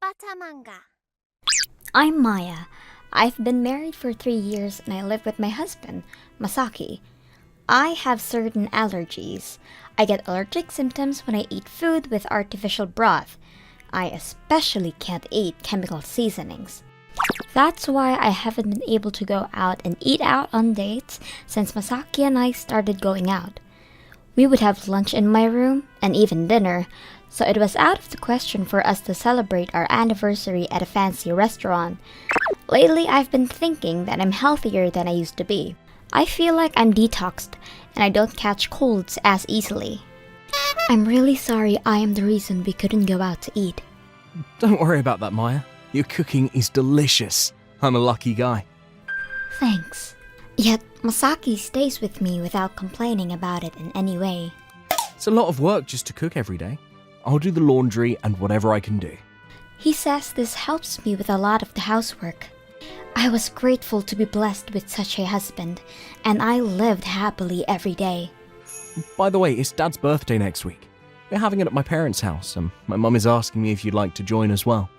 Bata Manga. I'm Maya. I've been married for 3 years and I live with my husband, Masaki. I have certain allergies. I get allergic symptoms when I eat food with artificial broth. I especially can't eat chemical seasonings. That's why I haven't been able to go out and eat out on dates since Masaki and I started going out. We would have lunch in my room and even dinner, so it was out of the question for us to celebrate our anniversary at a fancy restaurant. Lately, I've been thinking that I'm healthier than I used to be. I feel like I'm detoxed and I don't catch colds as easily. I'm really sorry I am the reason we couldn't go out to eat. Don't worry about that, Maya. Your cooking is delicious. I'm a lucky guy. Thanks. Yet, Masaki stays with me without complaining about it in any way. It's a lot of work just to cook every day. I'll do the laundry and whatever I can do. He says this helps me with a lot of the housework. I was grateful to be blessed with such a husband, and I lived happily every day. By the way, it's Dad's birthday next week. We're having it at my parents' house, and my mum is asking me if you'd like to join as well.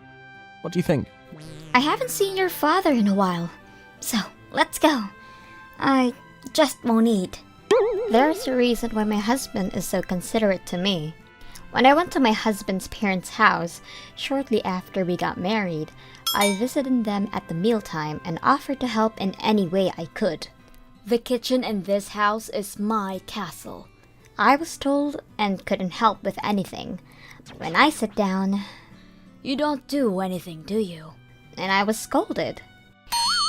What do you think? I haven't seen your father in a while, so let's go. I just won't eat. There's a reason why my husband is so considerate to me. When I went to my husband's parents' house, shortly after we got married, I visited them at the mealtime and offered to help in any way I could. The kitchen in this house is my castle, I was told, and couldn't help with anything. When I sat down, "You don't do anything, do you?" And I was scolded.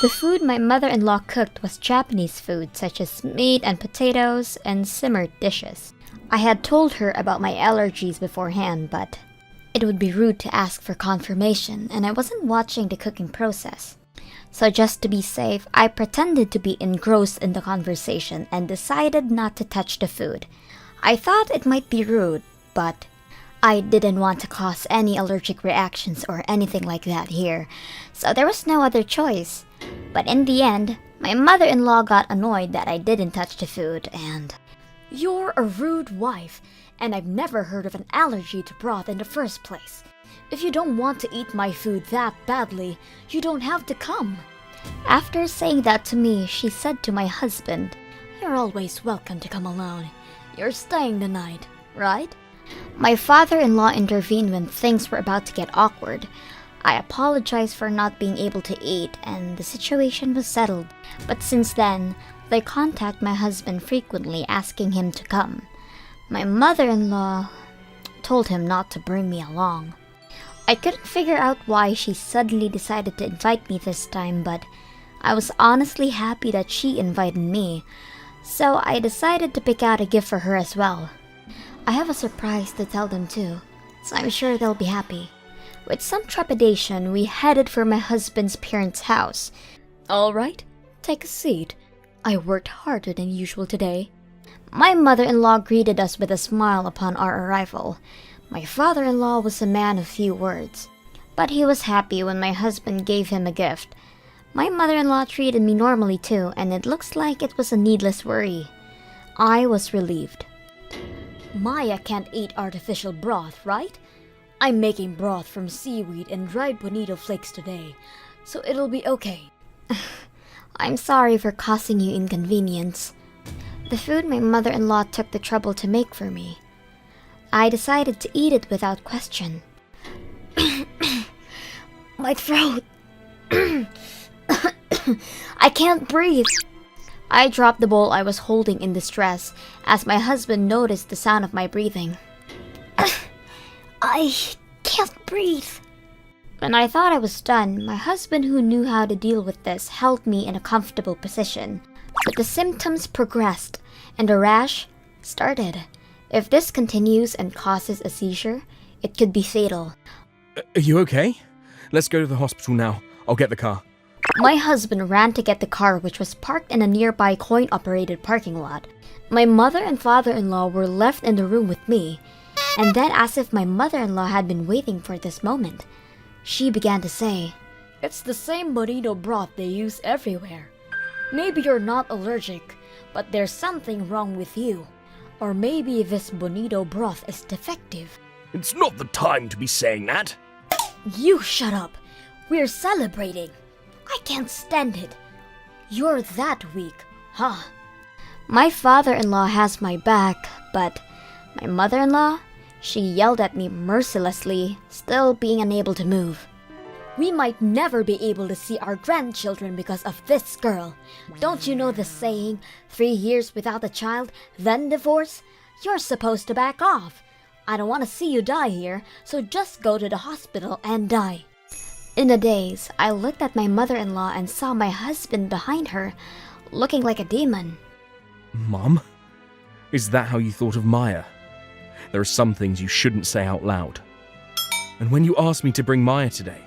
The food my mother-in-law cooked was Japanese food such as meat and potatoes and simmered dishes. I had told her about my allergies beforehand, but it would be rude to ask for confirmation and I wasn't watching the cooking process. So just to be safe, I pretended to be engrossed in the conversation and decided not to touch the food. I thought it might be rude, but I didn't want to cause any allergic reactions or anything like that here, so there was no other choice. But in the end, my mother-in-law got annoyed that I didn't touch the food and... "You're a rude wife, and I've never heard of an allergy to broth in the first place. If you don't want to eat my food that badly, you don't have to come." After saying that to me, she said to my husband, "You're always welcome to come alone. You're staying the night, right?" My father-in-law intervened when things were about to get awkward. I apologized for not being able to eat, and the situation was settled. But since then, they contact my husband frequently asking him to come. My mother-in-law told him not to bring me along. I couldn't figure out why she suddenly decided to invite me this time, but I was honestly happy that she invited me, so I decided to pick out a gift for her as well. I have a surprise to tell them too, so I'm sure they'll be happy. With some trepidation, we headed for my husband's parents' house. "All right, take a seat. I worked harder than usual today." My mother-in-law greeted us with a smile upon our arrival. My father-in-law was a man of few words, but he was happy when my husband gave him a gift. My mother-in-law treated me normally too, and it looks like it was a needless worry. I was relieved. "Maya can't eat artificial broth, right? I'm making broth from seaweed and dried bonito flakes today, so it'll be okay." I'm sorry for causing you inconvenience. The food my mother-in-law took the trouble to make for me. I decided to eat it without question. My throat. I can't breathe. I dropped the bowl I was holding in distress as my husband noticed the sound of my breathing. I can't breathe. When I thought I was done, my husband, who knew how to deal with this, held me in a comfortable position. But the symptoms progressed and the rash started. If this continues and causes a seizure, it could be fatal. Are you okay? Let's go to the hospital now. I'll get the car. My husband ran to get the car, which was parked in a nearby coin-operated parking lot. My mother and father-in-law were left in the room with me, and then, as if my mother-in-law had been waiting for this moment, she began to say, "It's the same bonito broth they use everywhere. Maybe you're not allergic, but there's something wrong with you. Or maybe this bonito broth is defective." It's not the time to be saying that. You shut up. We're celebrating. I can't stand it. You're that weak, huh? My father-in-law has my back, but my mother-in-law, she yelled at me mercilessly, still being unable to move. We might never be able to see our grandchildren because of this girl. Don't you know the saying, 3 years without a child, then divorce? You're supposed to back off. I don't want to see you die here, so just go to the hospital and die. In a daze, I looked at my mother-in-law and saw my husband behind her, looking like a demon. Mom? Is that how you thought of Maya? There are some things you shouldn't say out loud. And when you asked me to bring Maya today,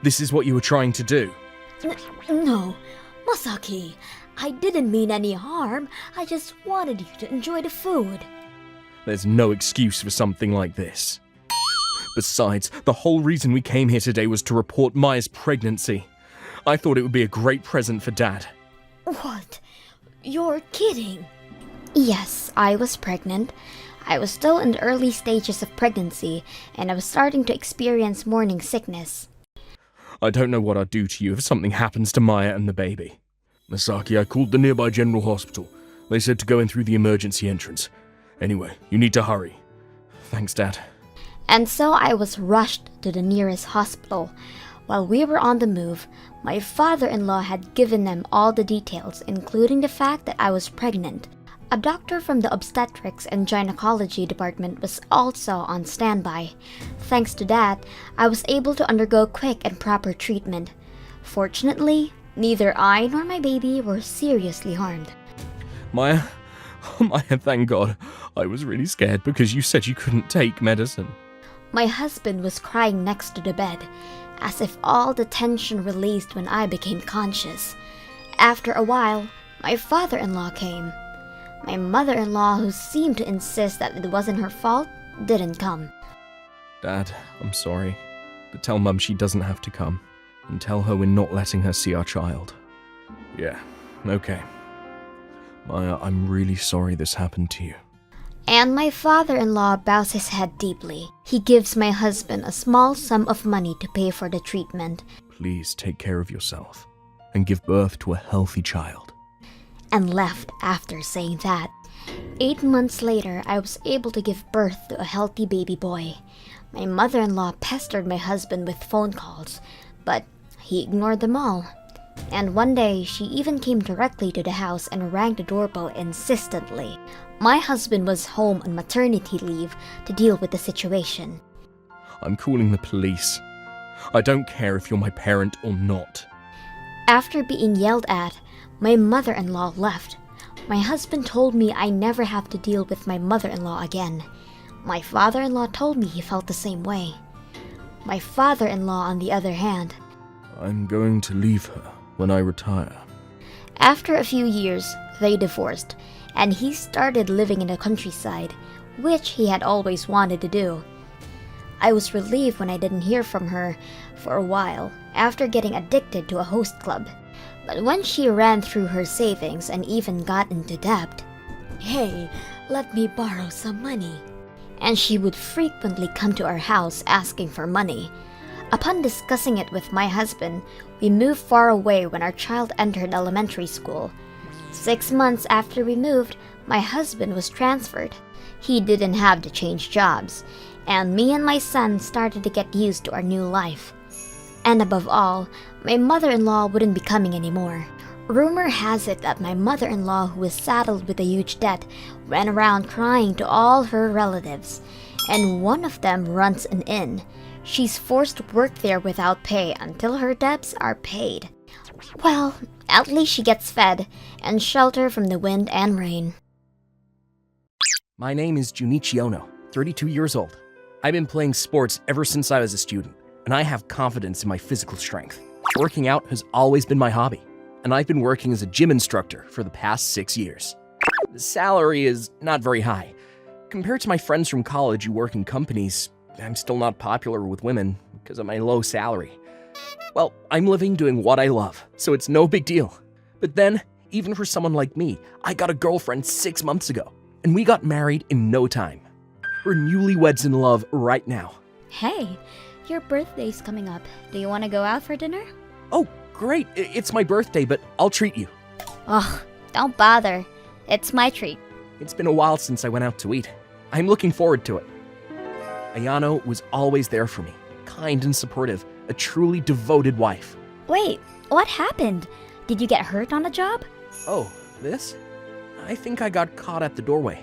this is what you were trying to do. No, Masaki, I didn't mean any harm. I just wanted you to enjoy the food. There's no excuse for something like this. Besides, the whole reason we came here today was to report Maya's pregnancy. I thought it would be a great present for Dad. What? You're kidding. Yes, I was pregnant. I was still in the early stages of pregnancy, and I was starting to experience morning sickness. I don't know what I'd do to you if something happens to Maya and the baby. Masaki, I called the nearby general hospital. They said to go in through the emergency entrance. Anyway, you need to hurry. Thanks, Dad. And so I was rushed to the nearest hospital. While we were on the move, my father-in-law had given them all the details, including the fact that I was pregnant. A doctor from the obstetrics and gynecology department was also on standby. Thanks to that, I was able to undergo quick and proper treatment. Fortunately, neither I nor my baby were seriously harmed. Maya, thank God. I was really scared because you said you couldn't take medicine. My husband was crying next to the bed, as if all the tension released when I became conscious. After a while, my father-in-law came. My mother-in-law, who seemed to insist that it wasn't her fault, didn't come. Dad, I'm sorry. But tell Mum she doesn't have to come. And tell her we're not letting her see our child. Yeah, okay. Maya, I'm really sorry this happened to you. And my father-in-law bows his head deeply. He gives my husband a small sum of money to pay for the treatment. Please take care of yourself and give birth to a healthy child. And left after saying that. 8 months later, I was able to give birth to a healthy baby boy. My mother-in-law pestered my husband with phone calls, but he ignored them all. And one day, she even came directly to the house and rang the doorbell insistently. My husband was home on maternity leave to deal with the situation. I'm calling the police. I don't care if you're my parent or not. After being yelled at, my mother-in-law left. My husband told me I never have to deal with my mother-in-law again. My father-in-law told me he felt the same way. My father-in-law, on the other hand, I'm going to leave her when I retire. After a few years, they divorced, and he started living in the countryside, which he had always wanted to do. I was relieved when I didn't hear from her for a while after getting addicted to a host club. But when she ran through her savings and even got into debt, "Hey, let me borrow some money." And she would frequently come to our house asking for money. Upon discussing it with my husband, we moved far away when our child entered elementary school. 6 months after we moved, my husband was transferred. He didn't have to change jobs, and me and my son started to get used to our new life. And above all, my mother-in-law wouldn't be coming anymore. Rumor has it that my mother-in-law, who was saddled with a huge debt, ran around crying to all her relatives, and one of them runs an inn. She's forced to work there without pay until her debts are paid. Well, at least she gets fed and shelter from the wind and rain. My name is Junichi Ono, 32 years old. I've been playing sports ever since I was a student, and I have confidence in my physical strength. Working out has always been my hobby, and I've been working as a gym instructor for the past 6 years. The salary is not very high. Compared to my friends from college who work in companies, I'm still not popular with women because of my low salary. Well, I'm living doing what I love, so it's no big deal. But then, even for someone like me, I got a girlfriend 6 months ago, and we got married in no time. We're newlyweds in love right now. Hey, Your birthday's coming up. Do you want to go out for dinner? Oh, great. It's my birthday, but I'll treat you. Ugh, don't bother. It's my treat. It's been a while since I went out to eat. I'm looking forward to it. Ayano was always there for me, kind and supportive, a truly devoted wife. Wait, what happened? Did you get hurt on the job? Oh, this? I think I got caught at the doorway.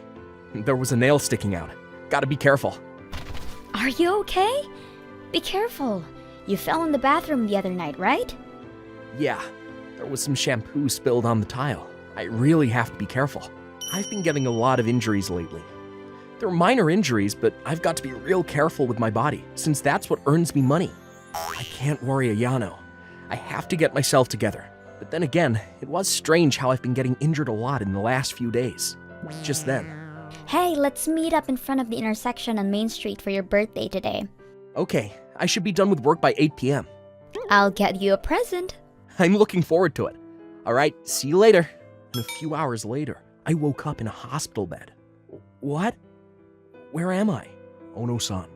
There was a nail sticking out. Gotta be careful. Are you okay? Be careful. You fell in the bathroom the other night, right? Yeah, there was some shampoo spilled on the tile. I really have to be careful. I've been getting a lot of injuries lately. They're minor injuries, but I've got to be real careful with my body, since that's what earns me money. I can't worry Ayano. I have to get myself together. But then again, it was strange how I've been getting injured a lot in the last few days. Just then. Hey, let's meet up in front of the intersection on Main Street for your birthday today. Okay, I should be done with work by 8 p.m. I'll get you a present. I'm looking forward to it. Alright, see you later. And a few hours later, I woke up in a hospital bed. What? Where am I? Ono-san.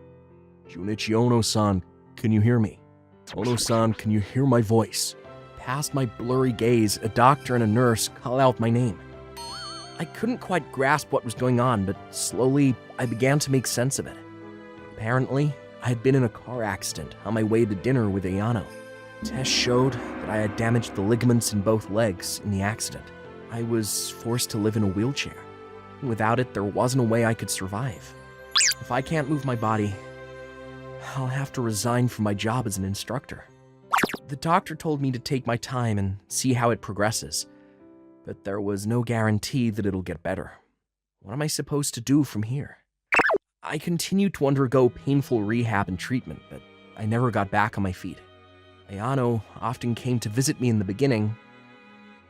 Junichi Ono-san, can you hear me? Ono-san, can you hear my voice? Past my blurry gaze, a doctor and a nurse call out my name. I couldn't quite grasp what was going on, but slowly I began to make sense of it. Apparently, I had been in a car accident on my way to dinner with Ayano. Tests showed that I had damaged the ligaments in both legs in the accident. I was forced to live in a wheelchair. Without it, there wasn't a way I could survive. If I can't move my body, I'll have to resign from my job as an instructor. The doctor told me to take my time and see how it progresses, but there was no guarantee that it'll get better. What am I supposed to do from here? I continued to undergo painful rehab and treatment, but I never got back on my feet. Ayano often came to visit me in the beginning,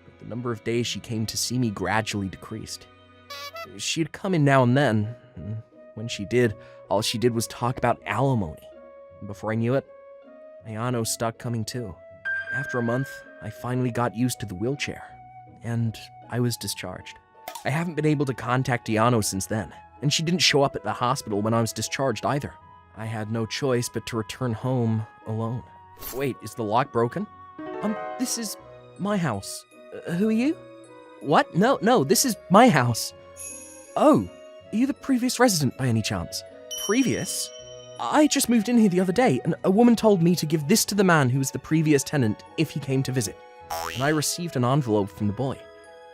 but the number of days she came to see me gradually decreased. She'd come in now and then, and when she did, all she did was talk about alimony. And before I knew it, Ayano stopped coming too. After a month, I finally got used to the wheelchair, and I was discharged. I haven't been able to contact Ayano since then, and she didn't show up at the hospital when I was discharged either. I had no choice but to return home alone. Wait, is the lock broken? This is my house. Who are you? What? No, this is my house. Oh, are you the previous resident by any chance? Previous? I just moved in here the other day, and a woman told me to give this to the man who was the previous tenant if he came to visit. And I received an envelope from the boy.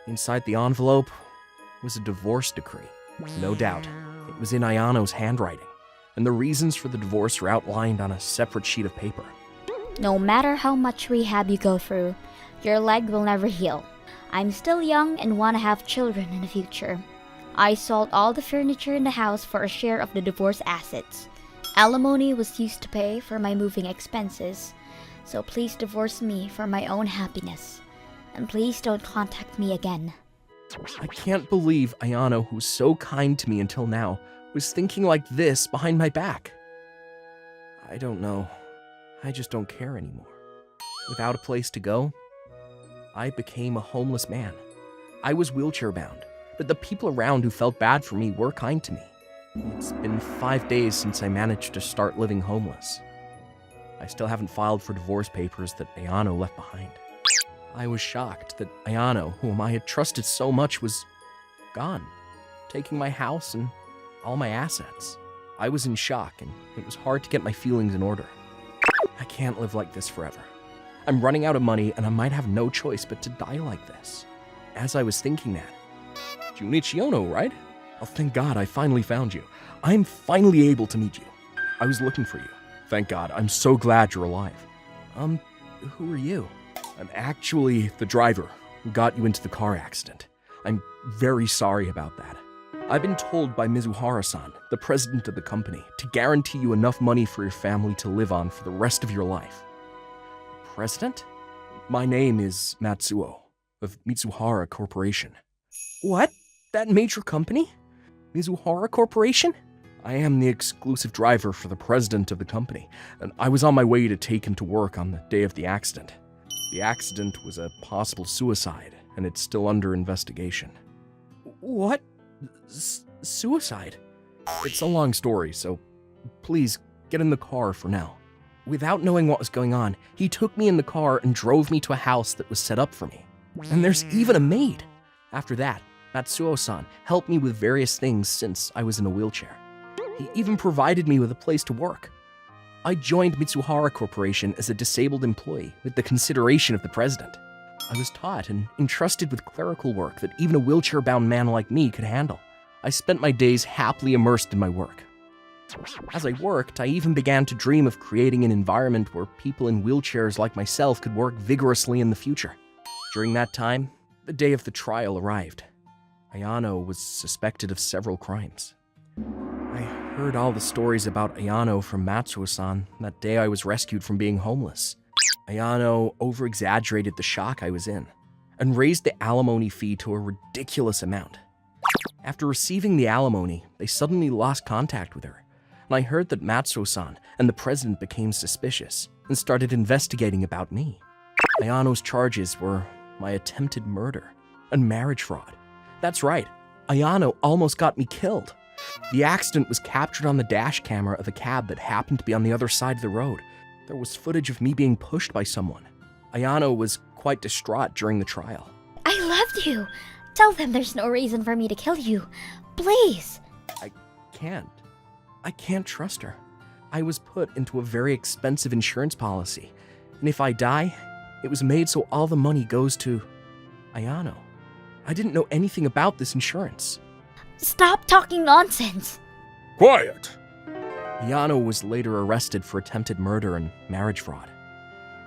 Inside the envelope was a divorce decree. No doubt, it was in Ayano's handwriting, and the reasons for the divorce were outlined on a separate sheet of paper. No matter how much rehab you go through, your leg will never heal. I'm still young and want to have children in the future. I sold all the furniture in the house for a share of the divorce assets. Alimony was used to pay for my moving expenses, so please divorce me for my own happiness. And please don't contact me again. I can't believe Ayano, who's so kind to me until now, was thinking like this behind my back. I don't know. I just don't care anymore. Without a place to go, I became a homeless man. I was wheelchair-bound, but the people around who felt bad for me were kind to me. It's been 5 days since I managed to start living homeless. I still haven't filed for divorce papers that Ayano left behind. I was shocked that Ayano, whom I had trusted so much, was gone, taking my house and all my assets. I was in shock, and it was hard to get my feelings in order. I can't live like this forever. I'm running out of money, and I might have no choice but to die like this. As I was thinking that, Junichi Ono, right? Oh, thank God I finally found you. I'm finally able to meet you. I was looking for you. Thank God, I'm so glad you're alive. Who are you? I'm actually the driver who got you into the car accident. I'm very sorry about that. I've been told by Mizuhara-san, the president of the company, to guarantee you enough money for your family to live on for the rest of your life. President? My name is Matsuo, of Mitsuhara Corporation. What? That major company? Mizuhara Corporation? I am the exclusive driver for the president of the company, and I was on my way to take him to work on the day of the accident. The accident was a possible suicide, and it's still under investigation. What? Suicide? It's a long story, so please get in the car for now. Without knowing what was going on, he took me in the car and drove me to a house that was set up for me. And there's even a maid. After that, Matsuo-san helped me with various things since I was in a wheelchair. He even provided me with a place to work. I joined Mitsuhara Corporation as a disabled employee with the consideration of the president. I was taught and entrusted with clerical work that even a wheelchair-bound man like me could handle. I spent my days happily immersed in my work. As I worked, I even began to dream of creating an environment where people in wheelchairs like myself could work vigorously in the future. During that time, the day of the trial arrived. Ayano was suspected of several crimes. I heard all the stories about Ayano from Matsuo-san that day I was rescued from being homeless. Ayano over-exaggerated the shock I was in and raised the alimony fee to a ridiculous amount. After receiving the alimony, they suddenly lost contact with her, and I heard that Matsuo-san and the president became suspicious and started investigating about me. Ayano's charges were my attempted murder and marriage fraud. That's right, Ayano almost got me killed. The accident was captured on the dash camera of a cab that happened to be on the other side of the road. There was footage of me being pushed by someone. Ayano was quite distraught during the trial. I loved you. Tell them there's no reason for me to kill you. Please. I can't trust her. I was put into a very expensive insurance policy, and if I die, it was made so all the money goes to Ayano. I didn't know anything about this insurance. Stop talking nonsense. Quiet! Ayano was later arrested for attempted murder and marriage fraud.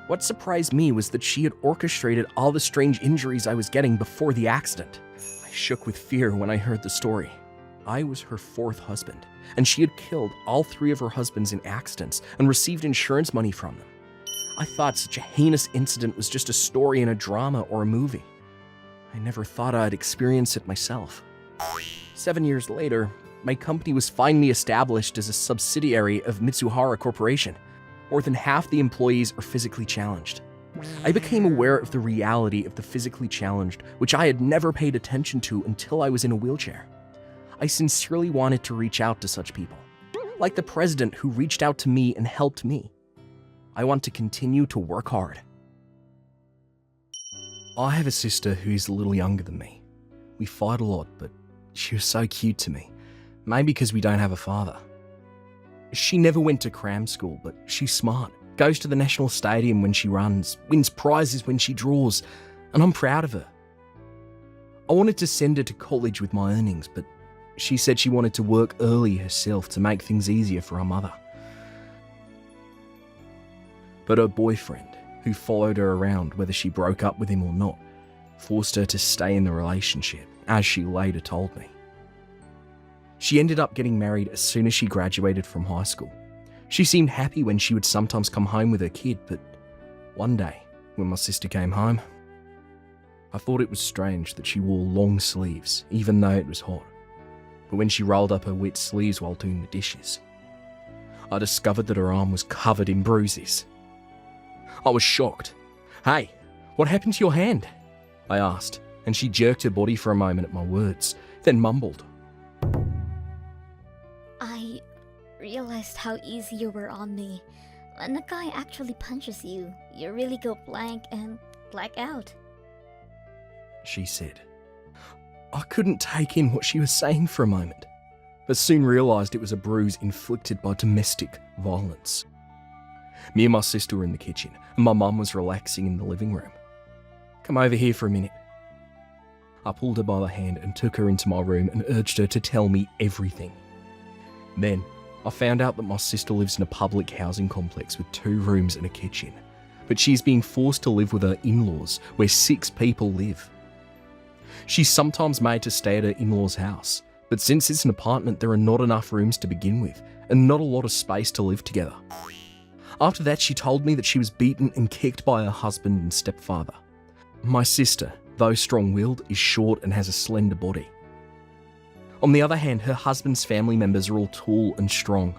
What surprised me was that she had orchestrated all the strange injuries I was getting before the accident. I shook with fear when I heard the story. I was her fourth husband, and she had killed all three of her husbands in accidents and received insurance money from them. I thought such a heinous incident was just a story in a drama or a movie. I never thought I'd experience it myself. 7 years later, my company was finally established as a subsidiary of Mitsuhara Corporation. More than half the employees are physically challenged. I became aware of the reality of the physically challenged, which I had never paid attention to until I was in a wheelchair. I sincerely wanted to reach out to such people, like the president who reached out to me and helped me. I want to continue to work hard. I have a sister who is a little younger than me. We fight a lot, but she was so cute to me. Maybe because we don't have a father. She never went to cram school, but she's smart. Goes to the national stadium when she runs, wins prizes when she draws, and I'm proud of her. I wanted to send her to college with my earnings, but she said she wanted to work early herself to make things easier for her mother. But her boyfriend, who followed her around whether she broke up with him or not, forced her to stay in the relationship, as she later told me. She ended up getting married as soon as she graduated from high school. She seemed happy when she would sometimes come home with her kid, but one day, when my sister came home, I thought it was strange that she wore long sleeves, even though it was hot. But when she rolled up her wet sleeves while doing the dishes, I discovered that her arm was covered in bruises. I was shocked. "Hey, what happened to your hand?" I asked, and she jerked her body for a moment at my words, then mumbled. I realized how easy you were on me. When a guy actually punches you, you really go blank and black out. She said. I couldn't take in what she was saying for a moment, but soon realised it was a bruise inflicted by domestic violence. Me and my sister were in the kitchen, and my mum was relaxing in the living room. "Come over here for a minute." I pulled her by the hand and took her into my room and urged her to tell me everything. Then, I found out that my sister lives in a public housing complex with 2 rooms and a kitchen, but she's being forced to live with her in-laws, where 6 people live. She's sometimes made to stay at her in-laws' house, but since it's an apartment, there are not enough rooms to begin with, and not a lot of space to live together. After that, she told me that she was beaten and kicked by her husband and stepfather. My sister, though strong-willed, is short and has a slender body. On the other hand, her husband's family members are all tall and strong.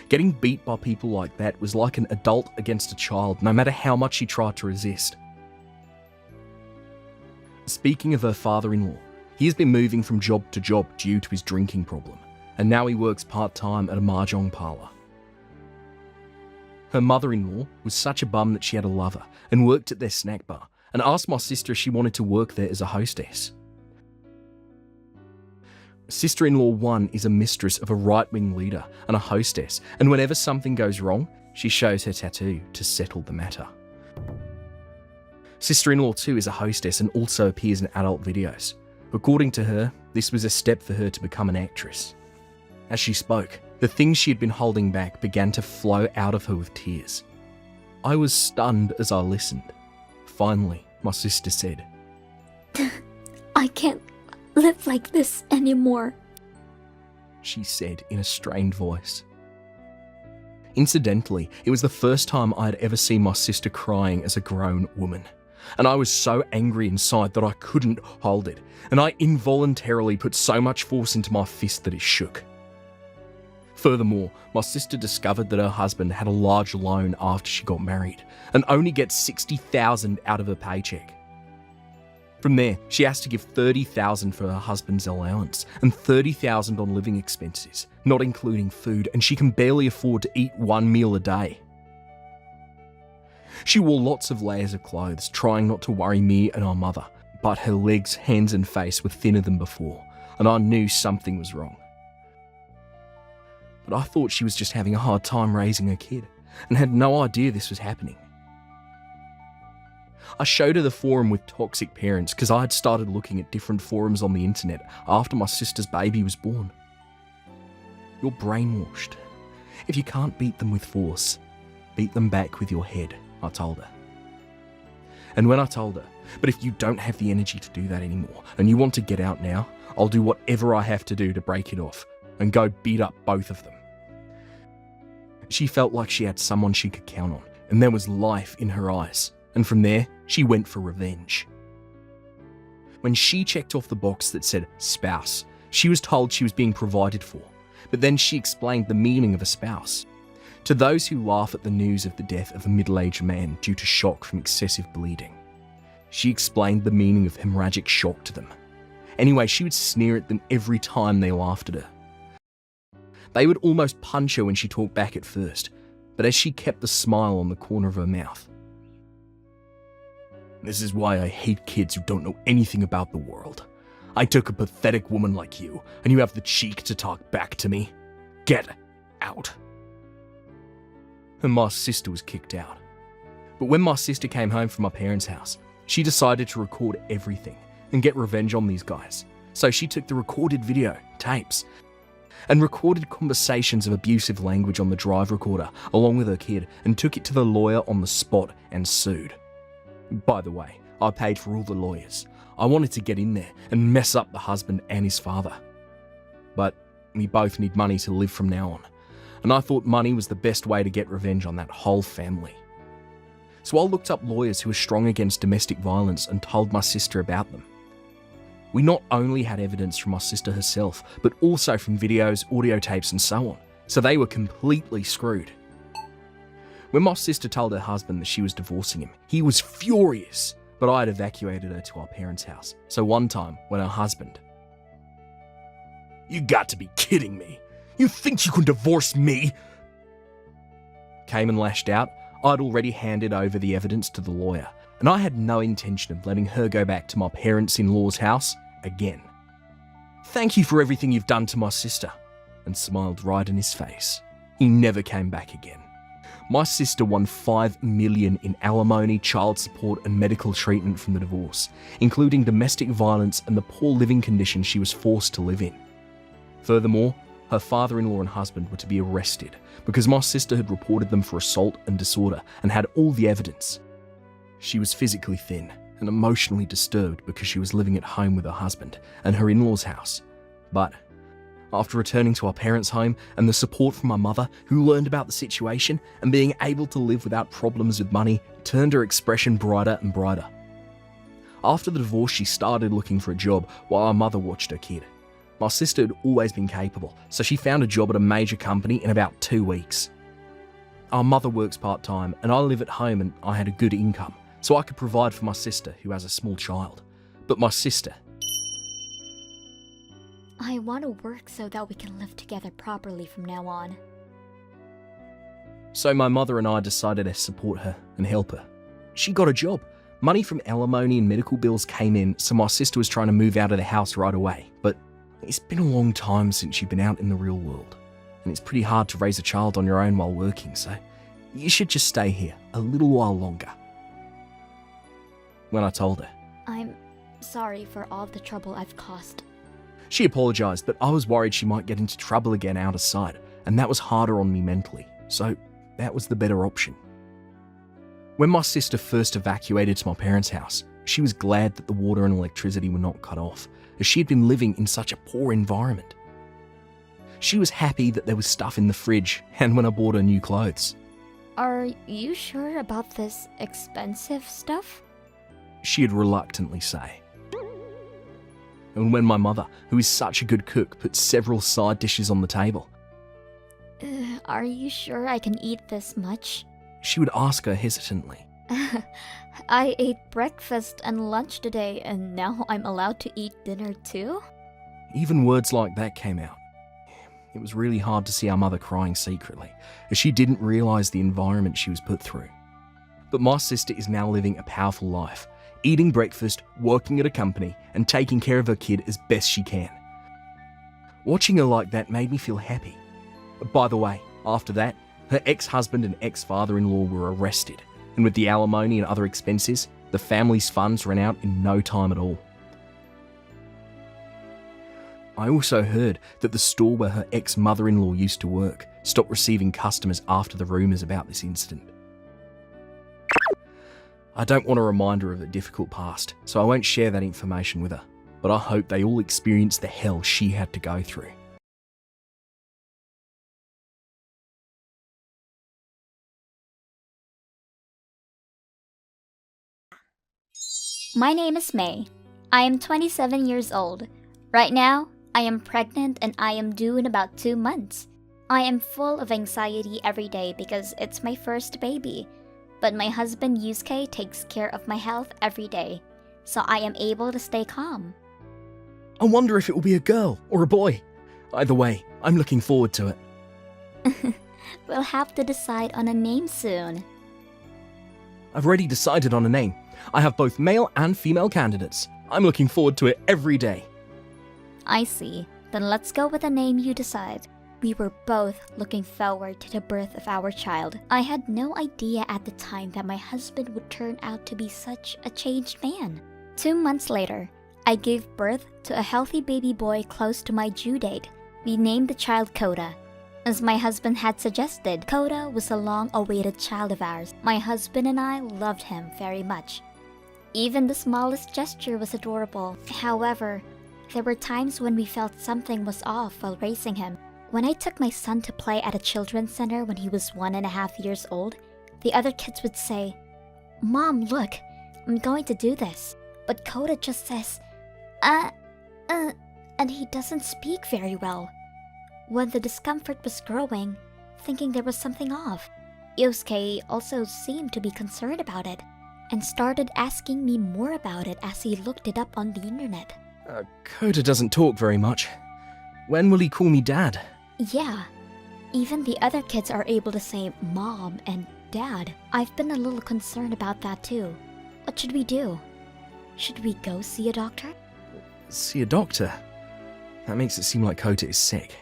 Getting beat by people like that was like an adult against a child, no matter how much she tried to resist. Speaking of her father-in-law, he has been moving from job to job due to his drinking problem, and now he works part-time at a mahjong parlour. Her mother-in-law was such a bum that she had a lover and worked at their snack bar and asked my sister if she wanted to work there as a hostess. Sister-in-law 1 is a mistress of a right-wing leader and a hostess, and whenever something goes wrong, she shows her tattoo to settle the matter. Sister-in-law 2 is a hostess and also appears in adult videos. According to her, this was a step for her to become an actress. As she spoke, the things she had been holding back began to flow out of her with tears. I was stunned as I listened. Finally, my sister said, I can't live like this anymore, she said in a strained voice. Incidentally, it was the first time I had ever seen my sister crying as a grown woman, and I was so angry inside that I couldn't hold it, and I involuntarily put so much force into my fist that it shook. Furthermore, my sister discovered that her husband had a large loan after she got married, and only gets $60,000 out of her paycheck. From there, she has to give $30,000 for her husband's allowance and $30,000 on living expenses, not including food, and she can barely afford to eat one meal a day. She wore lots of layers of clothes, trying not to worry me and our mother, but her legs, hands and face were thinner than before, and I knew something was wrong. But I thought she was just having a hard time raising her kid, and had no idea this was happening. I showed her the forum with toxic parents because I had started looking at different forums on the internet after my sister's baby was born. You're brainwashed. If you can't beat them with force, beat them back with your head, I told her. And when I told her, but if you don't have the energy to do that anymore and you want to get out now, I'll do whatever I have to do to break it off and go beat up both of them. She felt like she had someone she could count on, and there was life in her eyes. And from there, she went for revenge. When she checked off the box that said spouse, she was told she was being provided for, but then she explained the meaning of a spouse. To those who laugh at the news of the death of a middle-aged man due to shock from excessive bleeding, she explained the meaning of hemorrhagic shock to them. Anyway, she would sneer at them every time they laughed at her. They would almost punch her when she talked back at first, but as she kept the smile on the corner of her mouth. This is why I hate kids who don't know anything about the world. I took a pathetic woman like you, and you have the cheek to talk back to me. Get out. And my sister was kicked out. But when my sister came home from my parents' house, she decided to record everything and get revenge on these guys. So she took the recorded video, tapes, and recorded conversations of abusive language on the drive recorder along with her kid and took it to the lawyer on the spot and sued. By the way, I paid for all the lawyers. I wanted to get in there and mess up the husband and his father. But we both need money to live from now on, and I thought money was the best way to get revenge on that whole family. So I looked up lawyers who were strong against domestic violence and told my sister about them. We not only had evidence from my sister herself, but also from videos, audio tapes and so on, so they were completely screwed. When my sister told her husband that she was divorcing him, he was furious, but I had evacuated her to our parents' house. So one time, when her husband, "You got to be kidding me. You think you can divorce me?" came and lashed out, I'd already handed over the evidence to the lawyer, and I had no intention of letting her go back to my parents-in-law's house again. "Thank you for everything you've done to my sister," and smiled right in his face. He never came back again. My sister won $5 million in alimony, child support and medical treatment from the divorce, including domestic violence and the poor living conditions she was forced to live in. Furthermore, her father-in-law and husband were to be arrested because my sister had reported them for assault and disorder and had all the evidence. She was physically thin and emotionally disturbed because she was living at home with her husband and her in-laws' house. But after returning to our parents' home and the support from my mother, who learned about the situation and being able to live without problems with money, turned her expression brighter and brighter. After the divorce, she started looking for a job while our mother watched her kid. My sister had always been capable, so she found a job at a major company in about 2 weeks. Our mother works part-time and I live at home and I had a good income, so I could provide for my sister who has a small child. But my sister, I want to work so that we can live together properly from now on. So my mother and I decided to support her and help her. She got a job. Money from alimony and medical bills came in, so my sister was trying to move out of the house right away. But it's been a long time since you've been out in the real world, and it's pretty hard to raise a child on your own while working, so you should just stay here a little while longer. When I told her, I'm sorry for all the trouble I've caused. She apologised, but I was worried she might get into trouble again out of sight, and that was harder on me mentally, so that was the better option. When my sister first evacuated to my parents' house, she was glad that the water and electricity were not cut off, as she had been living in such a poor environment. She was happy that there was stuff in the fridge, and when I bought her new clothes. Are you sure about this expensive stuff? She'd reluctantly say. And when my mother, who is such a good cook, put several side dishes on the table, Are you sure I can eat this much? she would ask her hesitantly. I ate breakfast and lunch today, and now I'm allowed to eat dinner too? Even words like that came out. It was really hard to see our mother crying secretly, as she didn't realise the environment she was put through. But my sister is now living a powerful life, eating breakfast, working at a company, and taking care of her kid as best she can. Watching her like that made me feel happy. By the way, after that, her ex-husband and ex-father-in-law were arrested, and with the alimony and other expenses, the family's funds ran out in no time at all. I also heard that the store where her ex-mother-in-law used to work stopped receiving customers after the rumours about this incident. I don't want to remind her of a difficult past, so I won't share that information with her, but I hope they all experience the hell she had to go through. My name is May. I am 27 years old. Right now, I am pregnant and I am due in about 2 months. I am full of anxiety every day because it's my first baby. But my husband Yusuke takes care of my health every day, so I am able to stay calm. I wonder if it will be a girl or a boy. Either way, I'm looking forward to it. We'll have to decide on a name soon. I've already decided on a name. I have both male and female candidates. I'm looking forward to it every day. I see. Then let's go with the name you decide. We were both looking forward to the birth of our child. I had no idea at the time that my husband would turn out to be such a changed man. 2 months later, I gave birth to a healthy baby boy close to my due date. We named the child Koda. As my husband had suggested, Koda was a long-awaited child of ours. My husband and I loved him very much. Even the smallest gesture was adorable. However, there were times when we felt something was off while raising him. When I took my son to play at a children's center when he was 1.5 years old, the other kids would say, "Mom, look, I'm going to do this." But Koda just says, and he doesn't speak very well. When the discomfort was growing, thinking there was something off, Yosuke also seemed to be concerned about it, and started asking me more about it as he looked it up on the internet. Koda doesn't talk very much. When will he call me Dad? Yeah, even the other kids are able to say Mom and Dad. I've been a little concerned about that too. What should we do? Should we go see a doctor? See a doctor? That makes it seem like Koda is sick.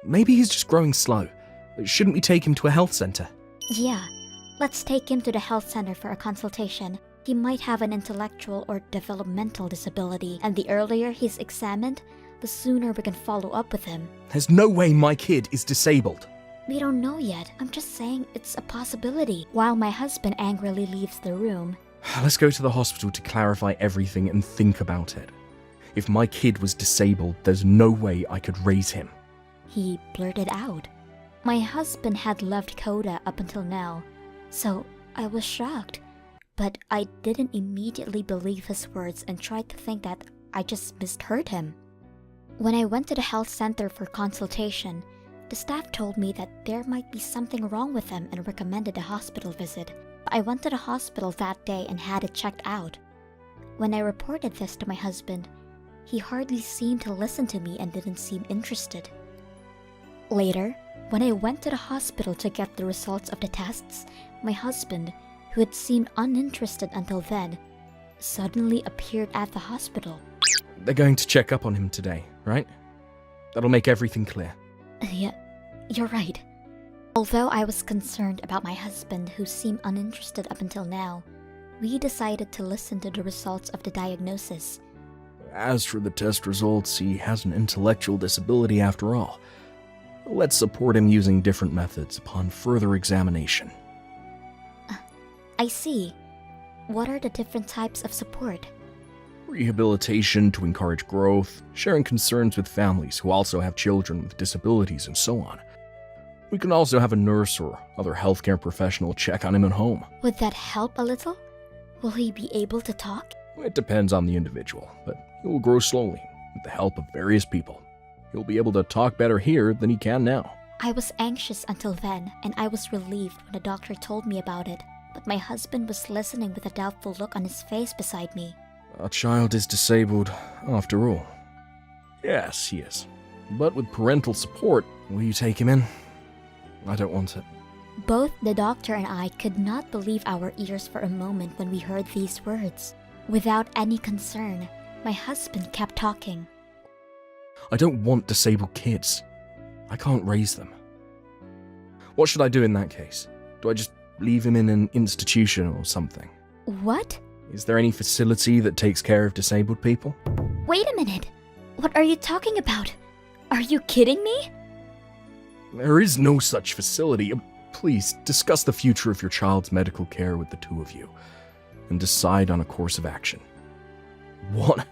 Maybe he's just growing slow. Shouldn't we take him to a health center? Yeah, let's take him to the health center for a consultation. He might have an intellectual or developmental disability, and the earlier he's examined, the sooner we can follow up with him. There's no way my kid is disabled. We don't know yet. I'm just saying it's a possibility. While my husband angrily leaves the room. Let's go to the hospital to clarify everything and think about it. If my kid was disabled, there's no way I could raise him. He blurted out. My husband had loved Koda up until now, so I was shocked. But I didn't immediately believe his words and tried to think that I just misheard him. When I went to the health center for consultation, the staff told me that there might be something wrong with him and recommended a hospital visit. I went to the hospital that day and had it checked out. When I reported this to my husband, he hardly seemed to listen to me and didn't seem interested. Later, when I went to the hospital to get the results of the tests, my husband, who had seemed uninterested until then, suddenly appeared at the hospital. They're going to check up on him today, right? That'll make everything clear. Yeah, you're right. Although I was concerned about my husband, who seemed uninterested up until now, we decided to listen to the results of the diagnosis. As for the test results, he has an intellectual disability after all. Let's support him using different methods upon further examination. I see. What are the different types of support? Rehabilitation to encourage growth, sharing concerns with families who also have children with disabilities, and so on. We can also have a nurse or other healthcare professional check on him at home. Would that help a little? Will he be able to talk? It depends on the individual, but he will grow slowly with the help of various people. He'll be able to talk better here than he can now. I was anxious until then, and I was relieved when the doctor told me about it. But my husband was listening with a doubtful look on his face beside me. Our child is disabled, after all. Yes, he is. But with parental support, will you take him in? I don't want it. Both the doctor and I could not believe our ears for a moment when we heard these words. Without any concern, my husband kept talking. I don't want disabled kids. I can't raise them. What should I do in that case? Do I just leave him in an institution or something? What? Is there any facility that takes care of disabled people? Wait a minute. What are you talking about? Are you kidding me? There is no such facility. Please, discuss the future of your child's medical care with the two of you, and decide on a course of action. What?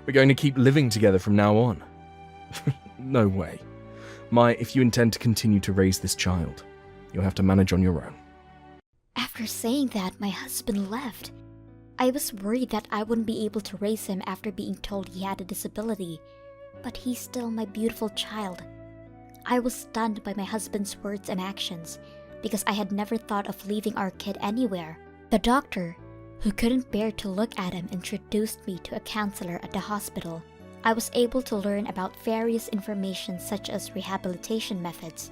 We're going to keep living together from now on? No way. If you intend to continue to raise this child, you'll have to manage on your own. After saying that, my husband left. I was worried that I wouldn't be able to raise him after being told he had a disability, but he's still my beautiful child. I was stunned by my husband's words and actions, because I had never thought of leaving our kid anywhere. The doctor, who couldn't bear to look at him, introduced me to a counselor at the hospital. I was able to learn about various information such as rehabilitation methods,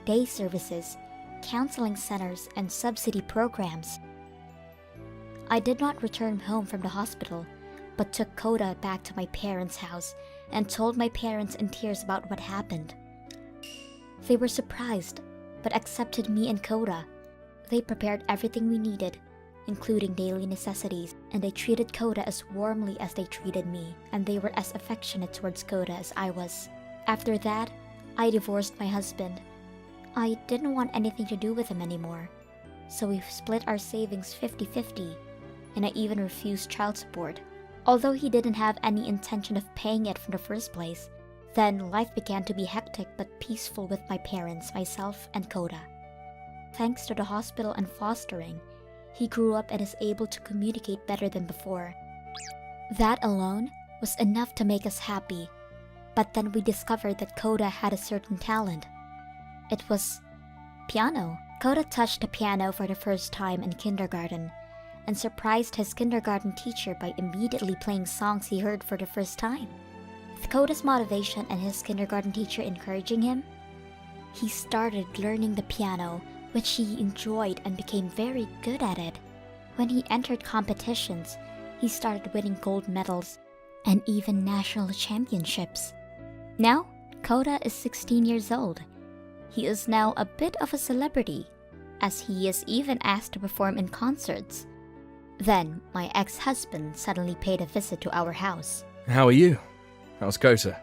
day services, counseling centers, and subsidy programs. I did not return home from the hospital, but took Koda back to my parents' house and told my parents in tears about what happened. They were surprised, but accepted me and Koda. They prepared everything we needed, including daily necessities, and they treated Koda as warmly as they treated me, and they were as affectionate towards Koda as I was. After that, I divorced my husband. I didn't want anything to do with him anymore, so we split our savings 50-50, and I even refused child support, although he didn't have any intention of paying it from the first place. Then life began to be hectic but peaceful with my parents, myself, and Koda. Thanks to the hospital and fostering, he grew up and is able to communicate better than before. That alone was enough to make us happy, but then we discovered that Koda had a certain talent. It was piano. Koda touched the piano for the first time in kindergarten and surprised his kindergarten teacher by immediately playing songs he heard for the first time. With Koda's motivation and his kindergarten teacher encouraging him, he started learning the piano, which he enjoyed and became very good at it. When he entered competitions, he started winning gold medals and even national championships. Now, Koda is 16 years old. He is now a bit of a celebrity, as he is even asked to perform in concerts. Then, my ex-husband suddenly paid a visit to our house. How are you? How's Kota?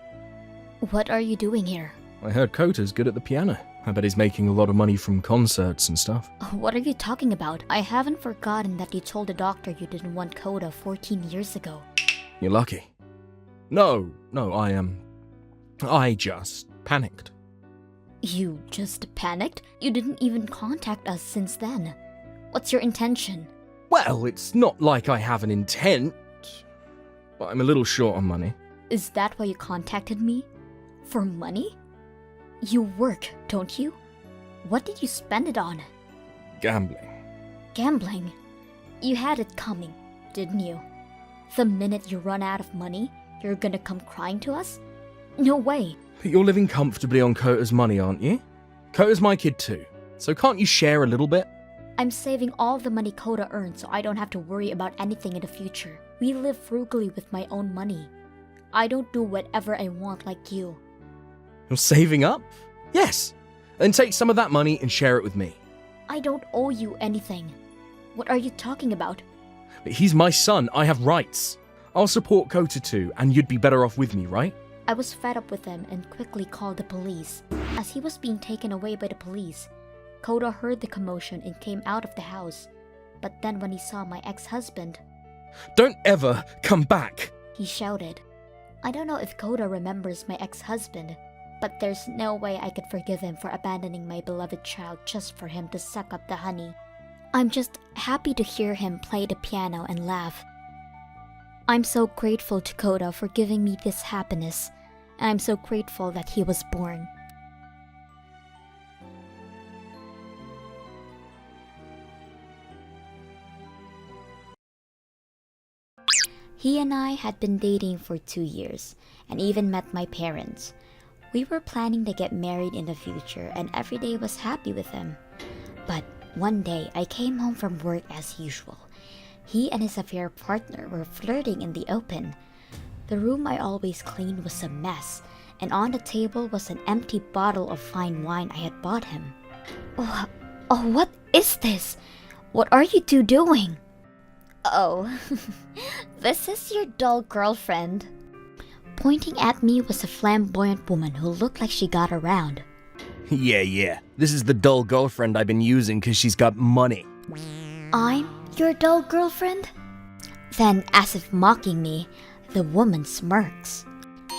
What are you doing here? I heard Kota's good at the piano. I bet he's making a lot of money from concerts and stuff. What are you talking about? I haven't forgotten that you told the doctor you didn't want Koda 14 years ago. You're lucky. No, I just panicked. You just panicked? You didn't even contact us since then. What's your intention? Well, it's not like I have an intent, but I'm a little short on money. Is that why you contacted me? For money? You work, don't you? What did you spend it on? Gambling. Gambling? You had it coming, didn't you? The minute you run out of money, you're gonna come crying to us? No way. But you're living comfortably on Kota's money, aren't you? Kota's my kid too, so can't you share a little bit? I'm saving all the money Kota earns so I don't have to worry about anything in the future. We live frugally with my own money. I don't do whatever I want like you. You're saving up? Yes. Then take some of that money and share it with me. I don't owe you anything. What are you talking about? But he's my son, I have rights. I'll support Kota too, and you'd be better off with me, right? I was fed up with him and quickly called the police. As he was being taken away by the police, Kota heard the commotion and came out of the house. But then when he saw my ex-husband, Don't ever come back! he shouted. I don't know if Kota remembers my ex-husband, but there's no way I could forgive him for abandoning my beloved child just for him to suck up the honey. I'm just happy to hear him play the piano and laugh. I'm so grateful to Kota for giving me this happiness, and I'm so grateful that he was born. He and I had been dating for 2 years, and even met my parents. We were planning to get married in the future, and every day was happy with him. But one day, I came home from work as usual. He and his affair partner were flirting in the open. The room I always cleaned was a mess, and on the table was an empty bottle of fine wine I had bought him. Oh, what is this? What are you two doing? Oh, this is your dull girlfriend. Pointing at me was a flamboyant woman who looked like she got around. Yeah. This is the dull girlfriend I've been using because she's got money. I'm your dull girlfriend? Then, as if mocking me, the woman smirks.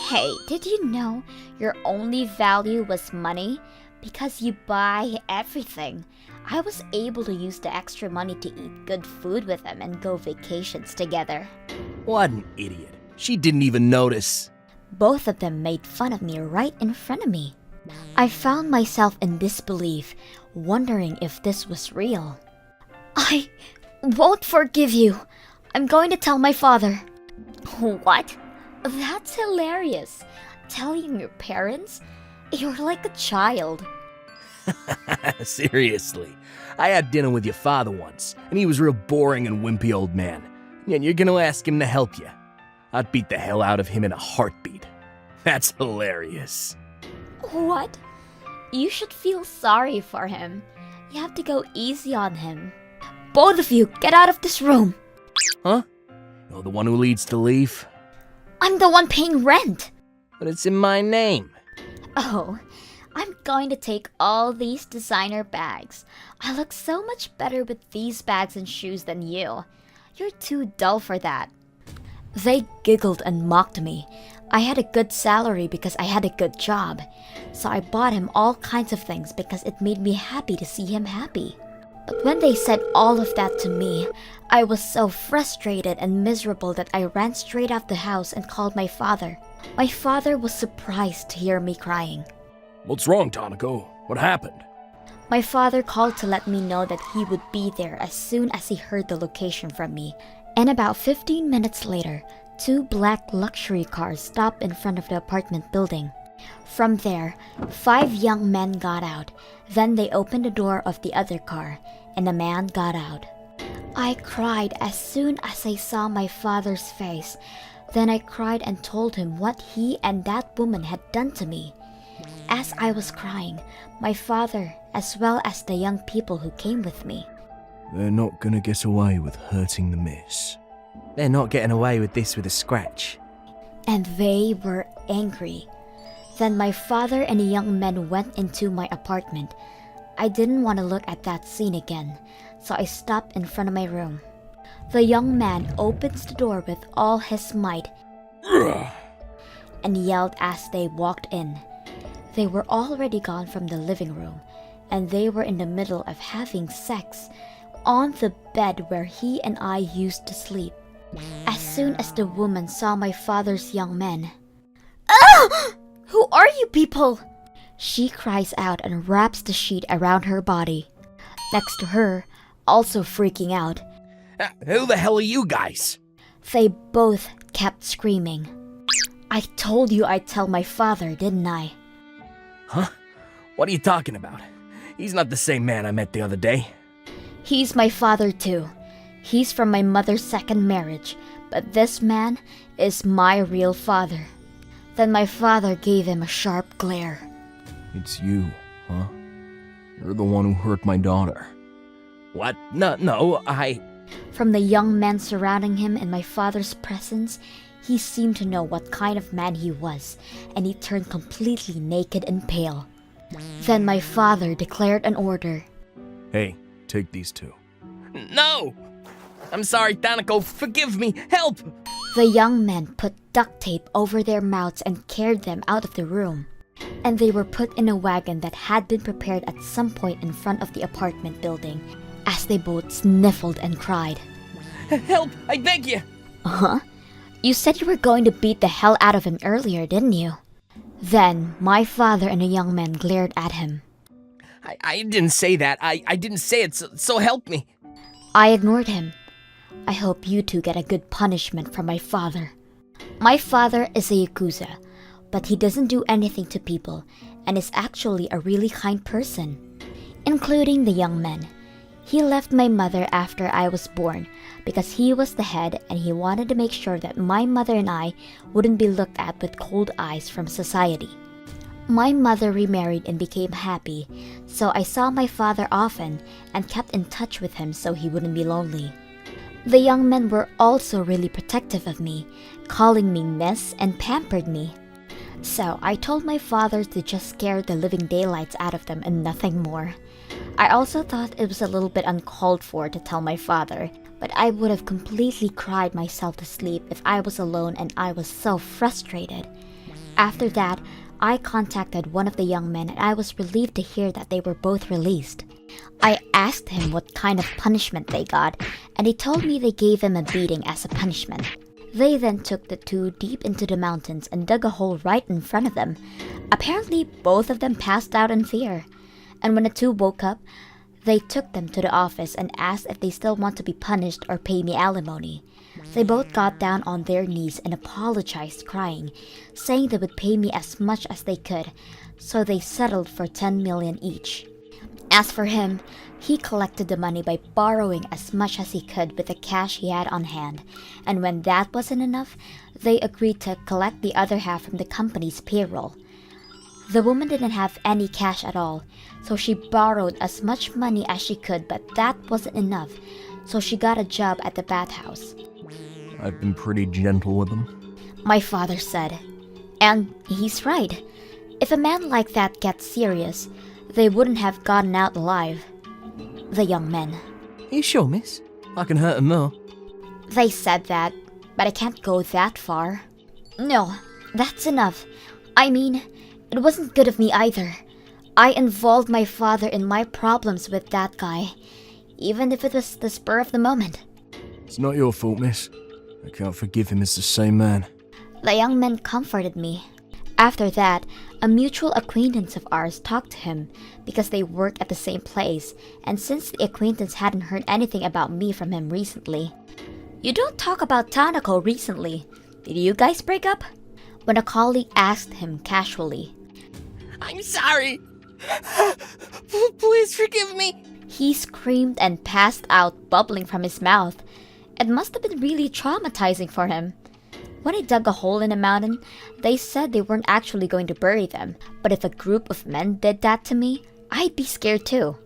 Hey, did you know your only value was money? Because you buy everything. I was able to use the extra money to eat good food with them and go vacations together. What an idiot. She didn't even notice. Both of them made fun of me right in front of me. I found myself in disbelief, wondering if this was real. I won't forgive you. I'm going to tell my father. What? That's hilarious. Telling your parents? You're like a child. Seriously. I had dinner with your father once, and he was real boring and wimpy old man. And you're gonna ask him to help you. I'd beat the hell out of him in a heartbeat. That's hilarious. What? You should feel sorry for him. You have to go easy on him. Both of you, get out of this room. Huh? You're the one who leads to leave? I'm the one paying rent. But it's in my name. Oh, I'm going to take all these designer bags. I look so much better with these bags and shoes than you. You're too dull for that. They giggled and mocked me. I had a good salary because I had a good job. So I bought him all kinds of things because it made me happy to see him happy. But when they said all of that to me, I was so frustrated and miserable that I ran straight out the house and called my father. My father was surprised to hear me crying. What's wrong, Tanako? What happened? My father called to let me know that he would be there as soon as he heard the location from me. And about 15 minutes later, 2 black luxury cars stopped in front of the apartment building. From there, 5 young men got out. Then they opened the door of the other car, and a man got out. I cried as soon as I saw my father's face. Then I cried and told him what he and that woman had done to me. As I was crying, my father, as well as the young people who came with me. They're not gonna get away with hurting the miss. They're not getting away with this with a scratch. And they were angry. Then my father and the young men went into my apartment. I didn't want to look at that scene again, so I stopped in front of my room. The young man opens the door with all his might and yelled as they walked in. They were already gone from the living room, and they were in the middle of having sex on the bed where he and I used to sleep. As soon as the woman saw my father's young men, "Ah! Who are you people?" She cries out and wraps the sheet around her body. Next to her, also freaking out, Who the hell are you guys? they both kept screaming. I told you I'd tell my father, didn't I? Huh? What are you talking about? He's not the same man I met the other day. He's my father too. He's from my mother's second marriage, but this man is my real father. Then my father gave him a sharp glare. It's you, huh? You're the one who hurt my daughter. What? No, I... From the young men surrounding him in my father's presence, he seemed to know what kind of man he was, and he turned completely naked and pale. Then my father declared an order. Hey, take these two. No! I'm sorry, Tanako, forgive me, help! The young men put duct tape over their mouths and carried them out of the room. And they were put in a wagon that had been prepared at some point in front of the apartment building, as they both sniffled and cried. Help, I beg you! Huh? You said you were going to beat the hell out of him earlier, didn't you? Then my father and a young man glared at him. I didn't say that. I didn't say it, so help me. I ignored him. I hope you two get a good punishment from my father. My father is a Yakuza, but he doesn't do anything to people and is actually a really kind person, including the young men. He left my mother after I was born because he was the head and he wanted to make sure that my mother and I wouldn't be looked at with cold eyes from society. My mother remarried and became happy, so I saw my father often and kept in touch with him so he wouldn't be lonely. The young men were also really protective of me, calling me miss and pampered me. So I told my father to just scare the living daylights out of them and nothing more. I also thought it was a little bit uncalled for to tell my father, but I would have completely cried myself to sleep if I was alone and I was so frustrated. After that, I contacted one of the young men and I was relieved to hear that they were both released. I asked him what kind of punishment they got, and he told me they gave him a beating as a punishment. They then took the two deep into the mountains and dug a hole right in front of them. Apparently, both of them passed out in fear. And when the two woke up, they took them to the office and asked if they still want to be punished or pay me alimony. They both got down on their knees and apologized, crying, saying they would pay me as much as they could, so they settled for 10 million each. As for him, he collected the money by borrowing as much as he could with the cash he had on hand, and when that wasn't enough, they agreed to collect the other half from the company's payroll. The woman didn't have any cash at all, so she borrowed as much money as she could, but that wasn't enough, so she got a job at the bathhouse. I've been pretty gentle with them, my father said. And he's right. If a man like that gets serious, they wouldn't have gotten out alive. The young men. You sure, miss? I can hurt him though. They said that, but I can't go that far. No, that's enough. I mean, it wasn't good of me either. I involved my father in my problems with that guy, even if it was the spur of the moment. It's not your fault, miss. I can't forgive him as the same man. The young men comforted me. After that, a mutual acquaintance of ours talked to him because they work at the same place, and since the acquaintance hadn't heard anything about me from him recently. You don't talk about Tanako recently. Did you guys break up? When a colleague asked him casually. I'm sorry. Please forgive me. He screamed and passed out, bubbling from his mouth. It must have been really traumatizing for him. When I dug a hole in a mountain, they said they weren't actually going to bury them, but if a group of men did that to me, I'd be scared too.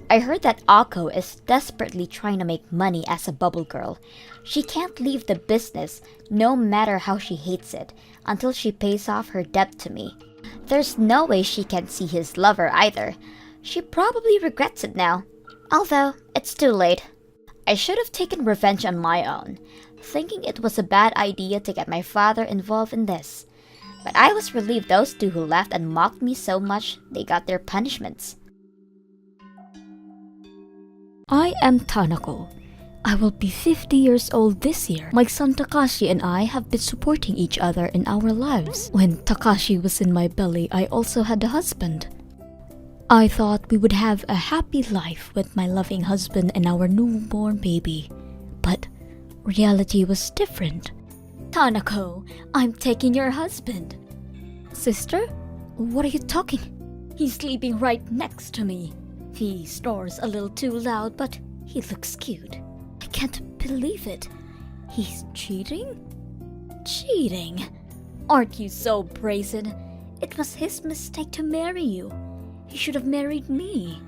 I heard that Akko is desperately trying to make money as a bubble girl. She can't leave the business, no matter how she hates it, until she pays off her debt to me. There's no way she can see his lover either. She probably regrets it now, although it's too late. I should have taken revenge on my own, thinking it was a bad idea to get my father involved in this. But I was relieved those two who laughed and mocked me so much they got their punishments. I am Tanako. I will be 50 years old this year. My son Takashi and I have been supporting each other in our lives. When Takashi was in my belly, I also had a husband. I thought we would have a happy life with my loving husband and our newborn baby. But reality was different. Tanako, I'm taking your husband. Sister? What are you talking? He's sleeping right next to me. He snores a little too loud, but he looks cute. I can't believe it. He's cheating? Cheating? Aren't you so brazen? It was his mistake to marry you. He should have married me.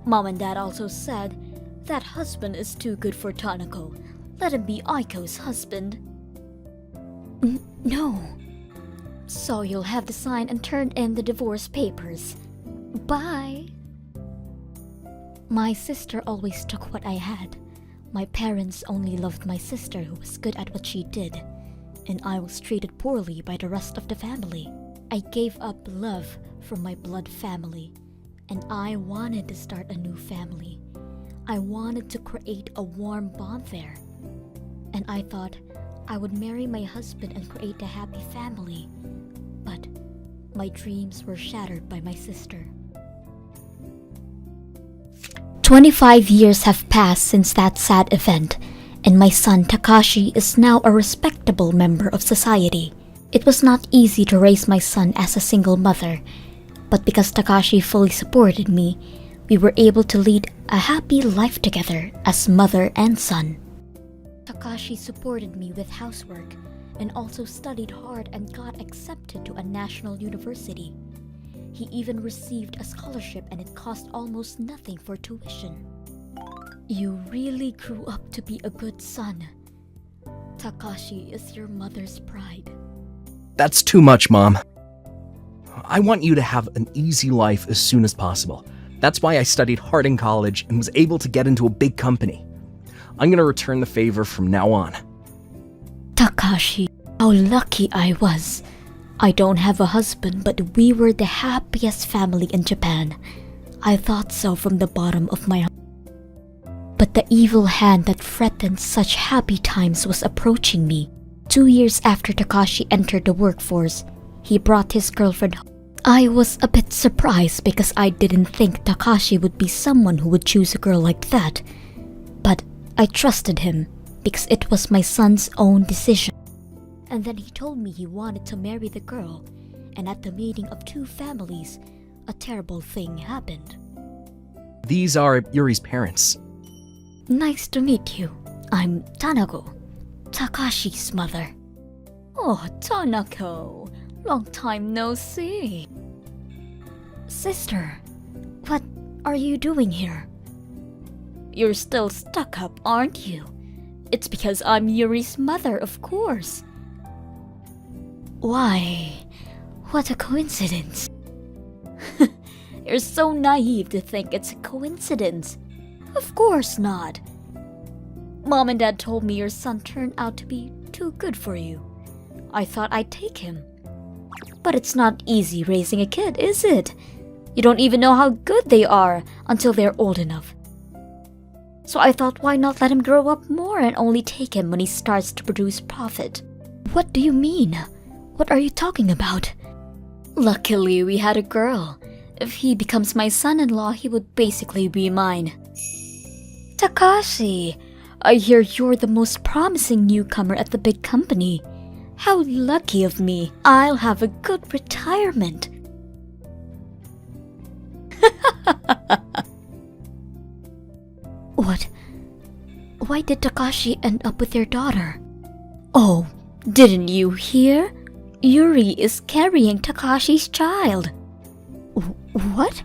Mom and Dad also said that husband is too good for Tanako. Let him be Aiko's husband. No. So you'll have to sign and turn in the divorce papers. Bye. My sister always took what I had. My parents only loved my sister, who was good at what she did, and I was treated poorly by the rest of the family. I gave up love from my blood family, and I wanted to start a new family. I wanted to create a warm bond there, and I thought I would marry my husband and create a happy family. But my dreams were shattered by my sister. 25 years have passed since that sad event, and my son Takashi is now a respectable member of society. It was not easy to raise my son as a single mother, but because Takashi fully supported me, we were able to lead a happy life together as mother and son. Takashi supported me with housework and also studied hard and got accepted to a national university. He even received a scholarship, and it cost almost nothing for tuition. You really grew up to be a good son. Takashi is your mother's pride. That's too much, Mom. I want you to have an easy life as soon as possible. That's why I studied hard in college and was able to get into a big company. I'm gonna return the favor from now on. Takashi, how lucky I was. I don't have a husband, but we were the happiest family in Japan. I thought so from the bottom of my heart. But the evil hand that threatened such happy times was approaching me. 2 years after Takashi entered the workforce, he brought his girlfriend home. I was a bit surprised because I didn't think Takashi would be someone who would choose a girl like that. But I trusted him because it was my son's own decision. And then he told me he wanted to marry the girl, and at the meeting of two families, a terrible thing happened. These are Yuri's parents. Nice to meet you. I'm Tanako, Takashi's mother. Oh, Tanako, long time no see. Sister, what are you doing here? You're still stuck up, aren't you? It's because I'm Yuri's mother, of course. Why? What a coincidence. You're so naive to think it's a coincidence. Of course not. Mom and Dad told me your son turned out to be too good for you. I thought I'd take him. But it's not easy raising a kid, is it? You don't even know how good they are until they're old enough. So I thought, why not let him grow up more and only take him when he starts to produce profit? What do you mean? What are you talking about? Luckily, we had a girl. If he becomes my son-in-law, he would basically be mine. Takashi, I hear you're the most promising newcomer at the big company. How lucky of me. I'll have a good retirement. What? Why did Takashi end up with your daughter? Oh, didn't you hear? Yuri is carrying Takashi's child. What?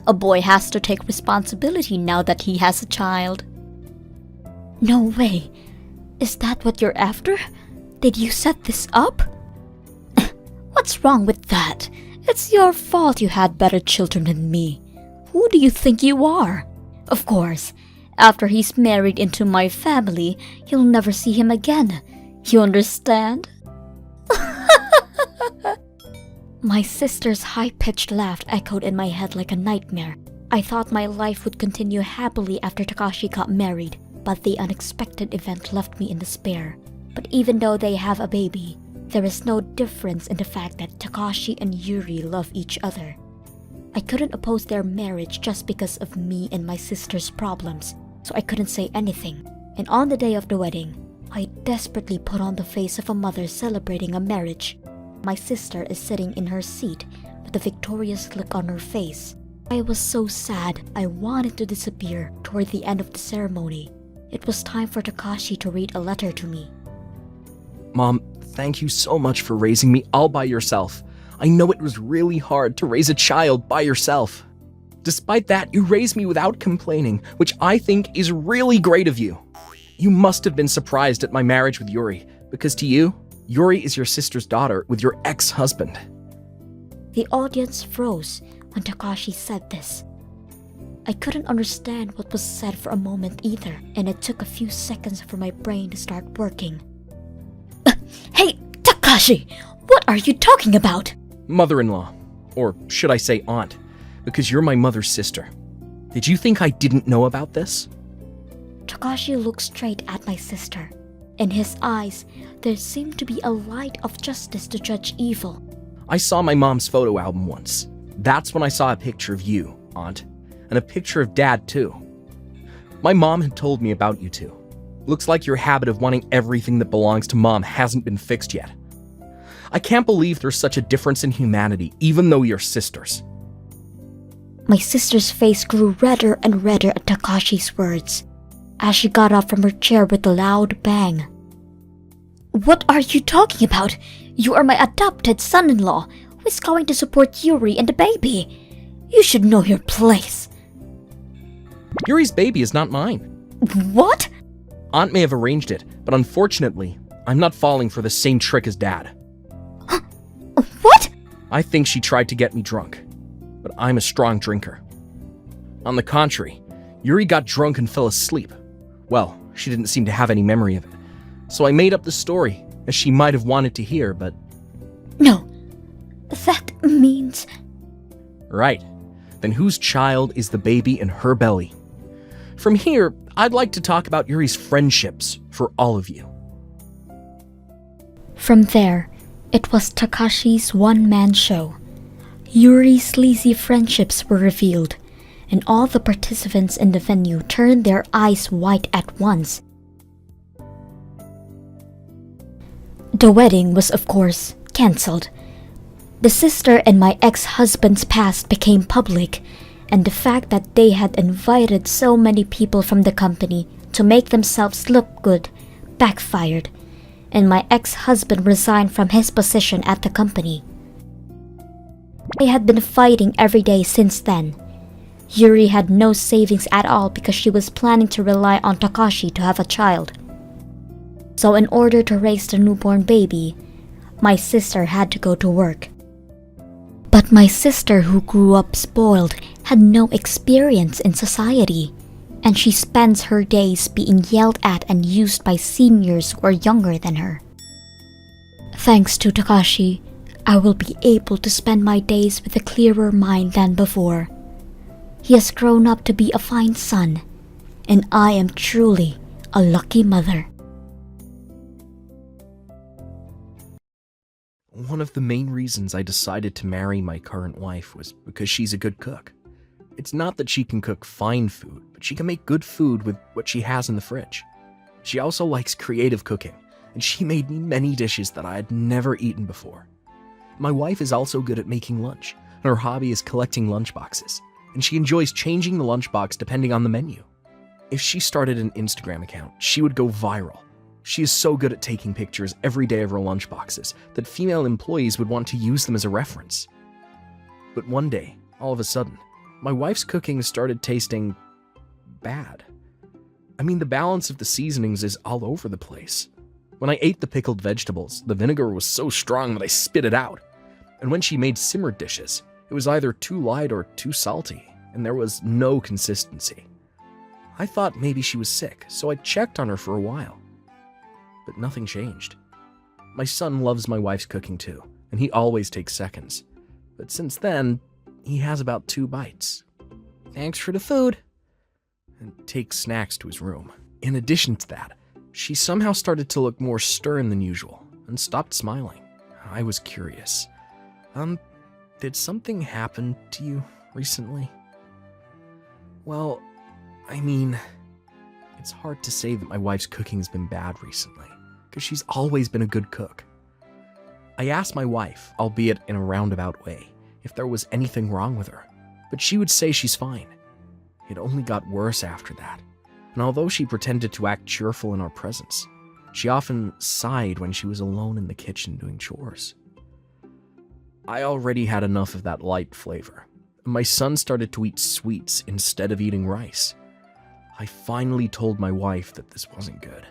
A boy has to take responsibility now that he has a child. No way. Is that what you're after? Did you set this up? What's wrong with that? It's your fault you had better children than me. Who do you think you are? Of course, after he's married into my family, you'll never see him again. You understand? My sister's high-pitched laugh echoed in my head like a nightmare. I thought my life would continue happily after Takashi got married, but the unexpected event left me in despair. But even though they have a baby, there is no difference in the fact that Takashi and Yuri love each other. I couldn't oppose their marriage just because of me and my sister's problems, so I couldn't say anything. And on the day of the wedding, I desperately put on the face of a mother celebrating a marriage. My sister is sitting in her seat with a victorious look on her face. I was so sad I wanted to disappear toward the end of the ceremony. It was time for Takashi to read a letter to me. Mom, thank you so much for raising me all by yourself. I know it was really hard to raise a child by yourself. Despite that, you raised me without complaining, which I think is really great of you. You must have been surprised at my marriage with Yuri, because to you, Yuri is your sister's daughter with your ex-husband. The audience froze when Takashi said this. I couldn't understand what was said for a moment either, and it took a few seconds for my brain to start working. Hey, Takashi! What are you talking about? Mother-in-law, or should I say aunt, because you're my mother's sister. Did you think I didn't know about this? Takashi looked straight at my sister. In his eyes, there seemed to be a light of justice to judge evil. I saw my mom's photo album once. That's when I saw a picture of you, Aunt, and a picture of Dad, too. My mom had told me about you two. Looks like your habit of wanting everything that belongs to Mom hasn't been fixed yet. I can't believe there's such a difference in humanity, even though you're sisters. My sister's face grew redder and redder at Takashi's words, as she got up from her chair with a loud bang. What are you talking about? You are my adopted son-in-law, who is going to support Yuri and the baby. You should know your place. Yuri's baby is not mine. What? Aunt may have arranged it, but unfortunately, I'm not falling for the same trick as Dad. What? I think she tried to get me drunk, but I'm a strong drinker. On the contrary, Yuri got drunk and fell asleep. Well, she didn't seem to have any memory of it, so I made up the story, as she might have wanted to hear, but... No, that means... Right. Then whose child is the baby in her belly? From here, I'd like to talk about Yuri's friendships for all of you. From there, it was Takashi's one-man show. Yuri's sleazy friendships were revealed, and all the participants in the venue turned their eyes white at once. The wedding was, of course, cancelled. The sister and my ex-husband's past became public, and the fact that they had invited so many people from the company to make themselves look good backfired, and my ex-husband resigned from his position at the company. They had been fighting every day since then. Yuri had no savings at all because she was planning to rely on Takashi to have a child. So in order to raise the newborn baby, my sister had to go to work. But my sister, who grew up spoiled, had no experience in society, and she spends her days being yelled at and used by seniors who are younger than her. Thanks to Takashi, I will be able to spend my days with a clearer mind than before. He has grown up to be a fine son, and I am truly a lucky mother. One of the main reasons I decided to marry my current wife was because she's a good cook. It's not that she can cook fine food, but she can make good food with what she has in the fridge. She also likes creative cooking, and she made me many dishes that I had never eaten before. My wife is also good at making lunch, and her hobby is collecting lunchboxes, and she enjoys changing the lunchbox depending on the menu. If she started an Instagram account, she would go viral. She is so good at taking pictures every day of her lunchboxes that female employees would want to use them as a reference. But one day, all of a sudden, my wife's cooking started tasting bad. I mean, the balance of the seasonings is all over the place. When I ate the pickled vegetables, the vinegar was so strong that I spit it out. And when she made simmered dishes, it was either too light or too salty, and there was no consistency. I thought maybe she was sick, so I checked on her for a while. But nothing changed. My son loves my wife's cooking too, and he always takes seconds. But since then, he has about 2 bites. Thanks for the food. And takes snacks to his room. In addition to that, she somehow started to look more stern than usual, and stopped smiling. I was curious. Did something happen to you recently? Well, I mean, It's hard to say that my wife's cooking has been bad recently, because she's always been a good cook. I asked my wife, albeit in a roundabout way, if there was anything wrong with her, but she would say she's fine. It only got worse after that, and although she pretended to act cheerful in our presence, she often sighed when she was alone in the kitchen doing chores. I already had enough of that light flavor. My son started to eat sweets instead of eating rice. I finally told my wife that this wasn't good.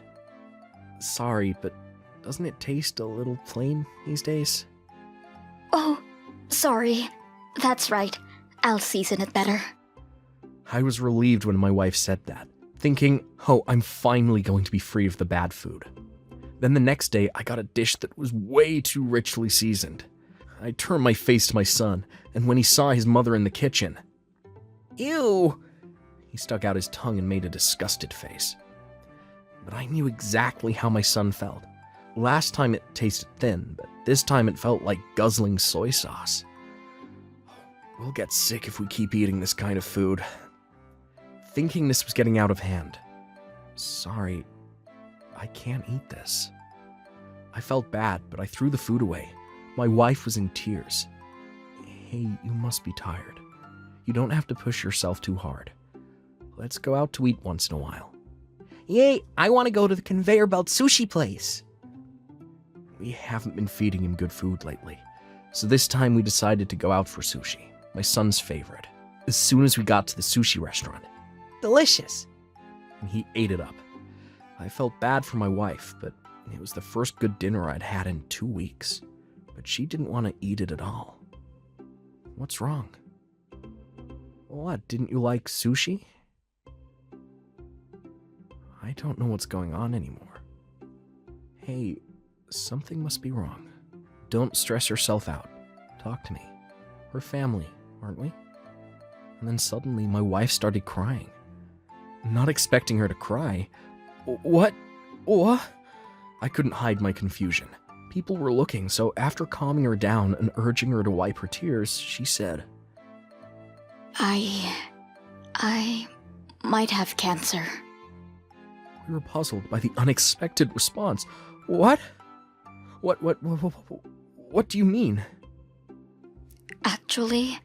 Sorry, but doesn't it taste a little plain these days? Oh, sorry. That's right. I'll season it better. I was relieved when my wife said that, thinking, oh, I'm finally going to be free of the bad food. Then the next day, I got a dish that was way too richly seasoned. I turned my face to my son, and when he saw his mother in the kitchen, "Ew!" He stuck out his tongue and made a disgusted face. But I knew exactly how my son felt. Last time it tasted thin, but this time it felt like guzzling soy sauce. We'll get sick if we keep eating this kind of food. Thinking this was getting out of hand. Sorry, I can't eat this. I felt bad, but I threw the food away. My wife was in tears. Hey, you must be tired. You don't have to push yourself too hard. Let's go out to eat once in a while. Yay, I want to go to the conveyor belt sushi place. We haven't been feeding him good food lately, so this time we decided to go out for sushi, my son's favorite. As soon as we got to the sushi restaurant, delicious! And he ate it up. I felt bad for my wife, but it was the first good dinner I'd had in 2 weeks. But she didn't want to eat it at all. What's wrong? What, didn't you like sushi? I don't know what's going on anymore. Hey, something must be wrong. Don't stress yourself out. Talk to me. We're family, aren't we? And then suddenly my wife started crying. Not expecting her to cry. What? What? I couldn't hide my confusion. People were looking, so after calming her down and urging her to wipe her tears, she said, I might have cancer. We were puzzled by the unexpected response. What? What do you mean? Actually,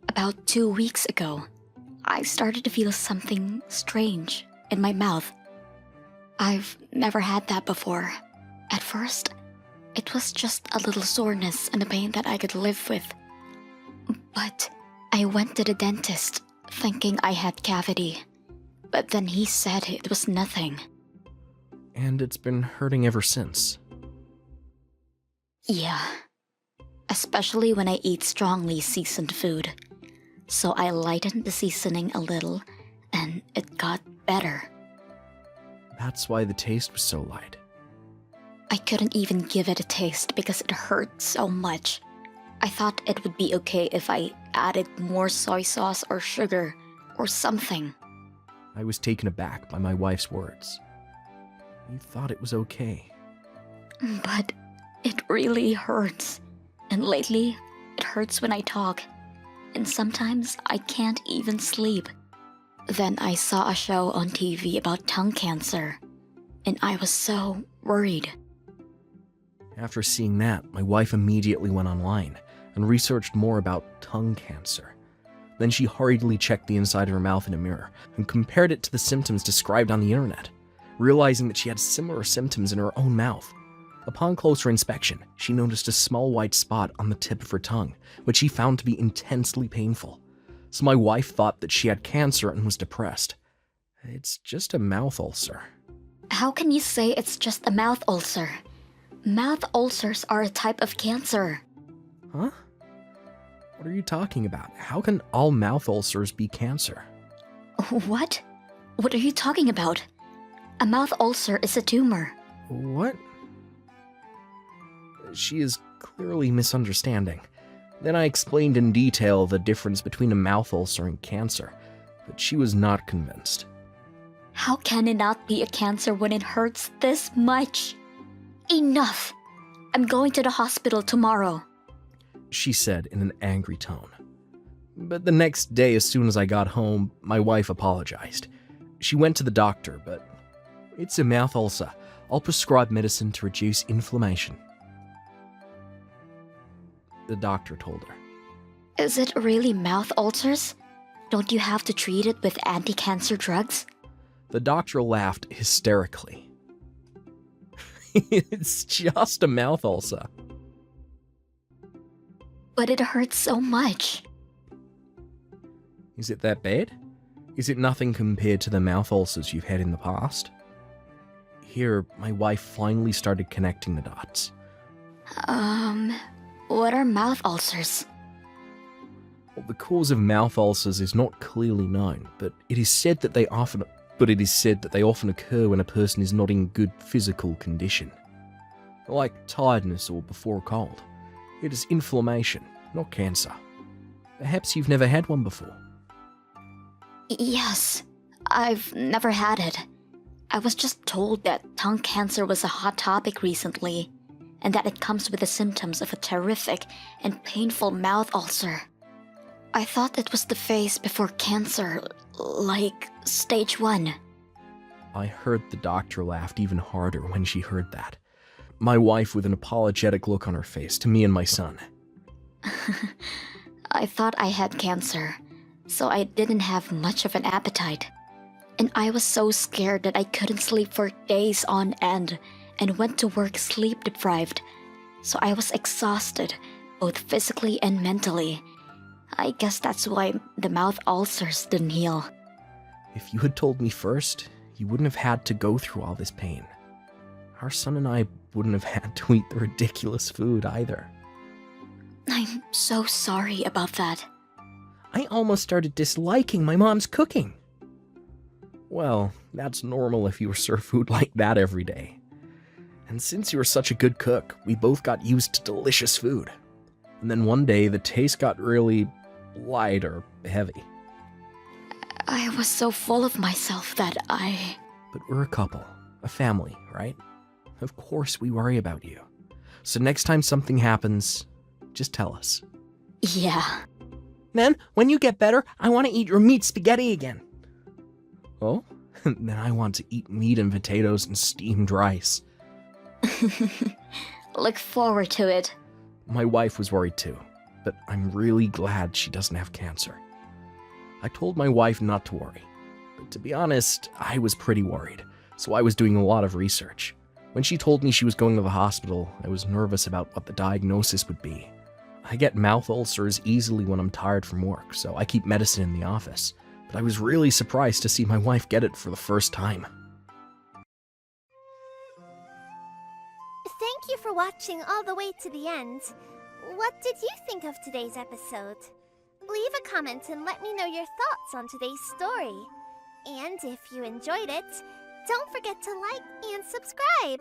about 2 weeks ago, I started to feel something strange in my mouth. I've never had that before. At first, it was just a little soreness and a pain that I could live with. But I went to the dentist thinking I had cavity. But then he said it was nothing. And it's been hurting ever since. Yeah. Especially when I eat strongly seasoned food. So I lightened the seasoning a little, and it got better. That's why the taste was so light. I couldn't even give it a taste because it hurt so much. I thought it would be okay if I added more soy sauce or sugar or something. I was taken aback by my wife's words. You thought it was okay. But it really hurts. And lately, it hurts when I talk. And sometimes I can't even sleep. Then I saw a show on TV about tongue cancer. And I was so worried. After seeing that, my wife immediately went online and researched more about tongue cancer. Then she hurriedly checked the inside of her mouth in a mirror and compared it to the symptoms described on the internet, realizing that she had similar symptoms in her own mouth. Upon closer inspection, she noticed a small white spot on the tip of her tongue, which she found to be intensely painful. So my wife thought that she had cancer and was depressed. It's just a mouth ulcer. How can you say it's just a mouth ulcer? Mouth ulcers are a type of cancer. Huh? What are you talking about? How can all mouth ulcers be cancer? What? What are you talking about? A mouth ulcer is a tumor. What? She is clearly misunderstanding. Then I explained in detail the difference between a mouth ulcer and cancer, but she was not convinced. How can it not be a cancer when it hurts this much? Enough! I'm going to the hospital tomorrow, she said in an angry tone. But the next day, as soon as I got home, my wife apologized. She went to the doctor, but it's a mouth ulcer. I'll prescribe medicine to reduce inflammation. The doctor told her. Is it really mouth ulcers? Don't you have to treat it with anti-cancer drugs? The doctor laughed hysterically. It's just a mouth ulcer. But it hurts so much. Is it that bad? Is it nothing compared to the mouth ulcers you've had in the past? Here, my wife finally started connecting the dots. What are mouth ulcers? Well, the cause of mouth ulcers is not clearly known, but it is said that they often occur when a person is not in good physical condition. Like tiredness or before a cold. It is inflammation, not cancer. Perhaps you've never had one before. Yes, I've never had it. I was just told that tongue cancer was a hot topic recently, and that it comes with the symptoms of a terrific and painful mouth ulcer. I thought it was the phase before cancer, like stage 1. I heard the doctor laughed even harder when she heard that. My wife with an apologetic look on her face to me and my son. I thought I had cancer, so I didn't have much of an appetite. And I was so scared that I couldn't sleep for days on end and went to work sleep deprived. So I was exhausted, both physically and mentally. I guess that's why the mouth ulcers didn't heal. If you had told me first, you wouldn't have had to go through all this pain. Our son and I wouldn't have had to eat the ridiculous food either. I'm so sorry about that. I almost started disliking my mom's cooking. Well, that's normal if you serve food like that every day. And since you were such a good cook, we both got used to delicious food. And then one day, the taste got really light or heavy. I was so full of myself that I... But we're a couple, a family, right? Of course we worry about you. So next time something happens, just tell us. Yeah. Then, when you get better, I want to eat your meat spaghetti again. Oh? Then I want to eat meat and potatoes and steamed rice. Look forward to it. My wife was worried too, but I'm really glad she doesn't have cancer. I told my wife not to worry, but to be honest, I was pretty worried, so I was doing a lot of research. When she told me she was going to the hospital, I was nervous about what the diagnosis would be. I get mouth ulcers easily when I'm tired from work, so I keep medicine in the office, but I was really surprised to see my wife get it for the first time. Thank you for watching all the way to the end. What did you think of today's episode? Leave a comment and let me know your thoughts on today's story. And if you enjoyed it, don't forget to like and subscribe.